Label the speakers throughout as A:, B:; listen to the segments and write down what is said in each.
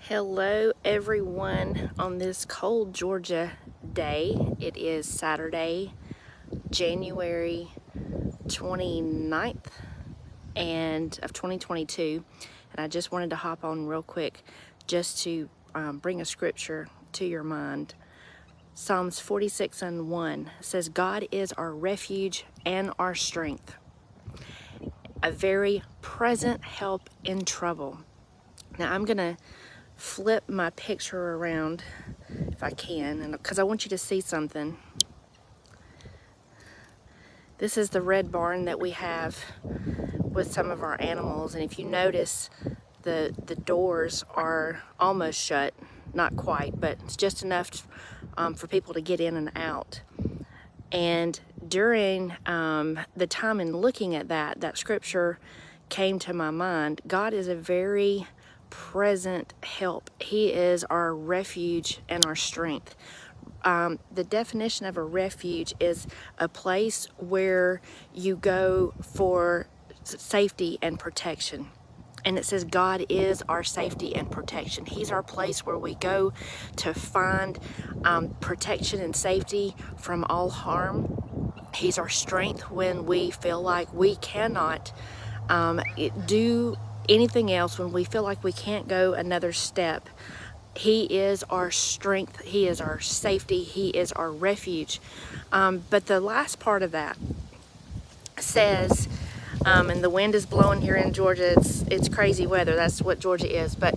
A: Hello everyone on this cold Georgia day. It is Saturday, January 29th of 2022, and I just wanted to hop on real quick just to bring a scripture to your mind. Psalms 46:1 says, God is our refuge and our strength, a very present help in trouble. Now I'm going to flip my picture around if I can, and because I want you to see something. This is the red barn that we have with some of our animals, and if you notice, the doors are almost shut, not quite, but it's just enough for people to get in and out. And during the time in looking at that scripture came to my mind. God is a very present help. He is our refuge and our strength. The definition of a refuge is a place where you go for safety and protection. And it says God is our safety and protection. He's our place where we go to find protection and safety from all harm. He's our strength when we feel like we cannot do anything else, when we feel like we can't go another step. He is our strength. He is our safety. He is our refuge. But the last part of that says, and the wind is blowing here in Georgia. It's crazy weather. That's what Georgia is. But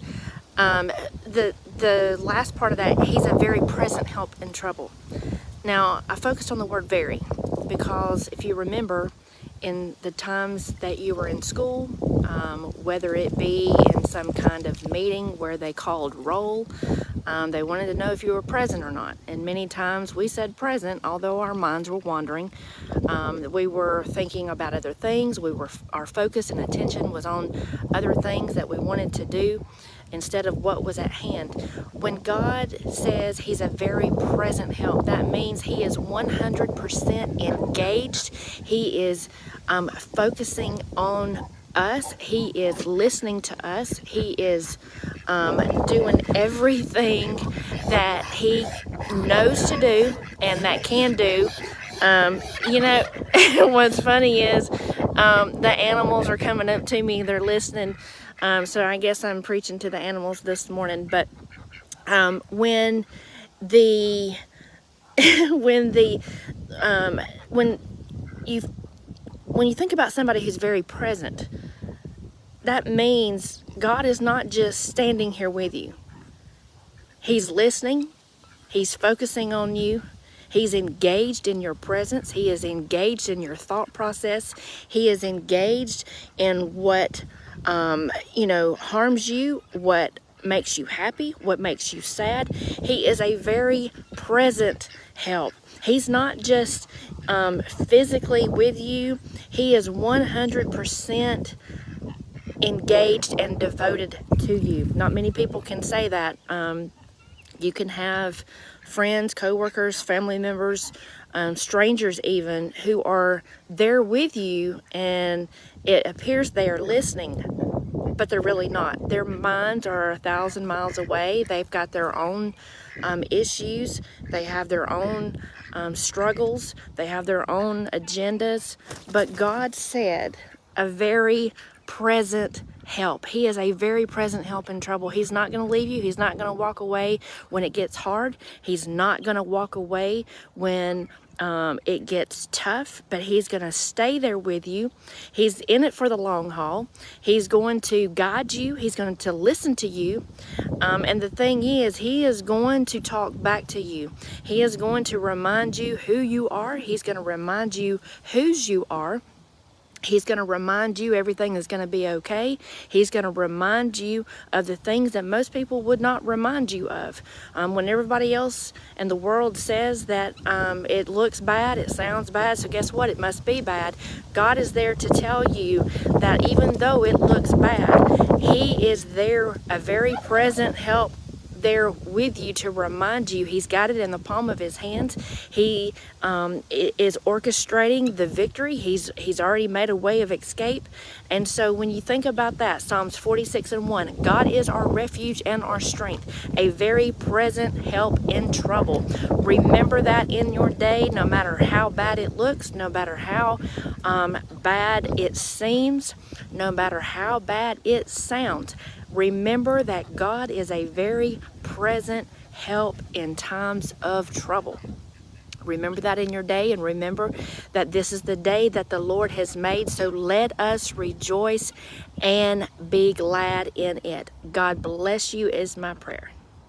A: the last part of that, he's a very present help in trouble. Now, I focused on the word very because if you remember, in the times that you were in school, whether it be in some kind of meeting where they called roll, they wanted to know if you were present or not. And many times we said present, although our minds were wandering. We were thinking about other things. Our focus and attention was on other things that we wanted to do instead of what was at hand. When God says he's a very present help, that means he is 100% engaged. He is focusing on us. He is listening to us. He is doing everything that he knows to do and that can do. What's funny is the animals are coming up to me. They're listening. So I guess I'm preaching to the animals this morning. But when you think about somebody who's very present, that means God is not just standing here with you. He's listening. He's focusing on you. He's engaged in your presence. He is engaged in your thought process. He is engaged in what harms you, what makes you happy, what makes you sad. He is a very present help. He's not just physically with you. He is 100% engaged and devoted to you. Not many people can say that. You can have friends, co-workers, family members, strangers even, who are there with you, and it appears they are listening, but they're really not. Their minds are 1,000 miles away. They've got their own issues. They have their own struggles. They have their own agendas. But God said, a very present help. He is a very present help in trouble. He's not going to leave you. He's not going to walk away when it gets hard. He's not going to walk away when it gets tough, but he's going to stay there with you. He's in it for the long haul. He's going to guide you. He's going to listen to you. And the thing is, he is going to talk back to you. He is going to remind you who you are. He's going to remind you whose you are. He's going to remind you everything is going to be okay. He's going to remind you of the things that most people would not remind you of. When everybody else in the world says that it looks bad, it sounds bad, so guess what? It must be bad. God is there to tell you that even though it looks bad, he is there, a very present help there with you to remind you. He's got it in the palm of his hands. He is orchestrating the victory. He's already made a way of escape. And so when you think about that, Psalms 46:1, God is our refuge and our strength, a very present help in trouble. Remember that in your day, no matter how bad it looks, no matter how bad it seems, no matter how bad it sounds. Remember that God is a very present help in times of trouble. Remember that in your day, and remember that this is the day that the Lord has made. So let us rejoice and be glad in it. God bless you is my prayer.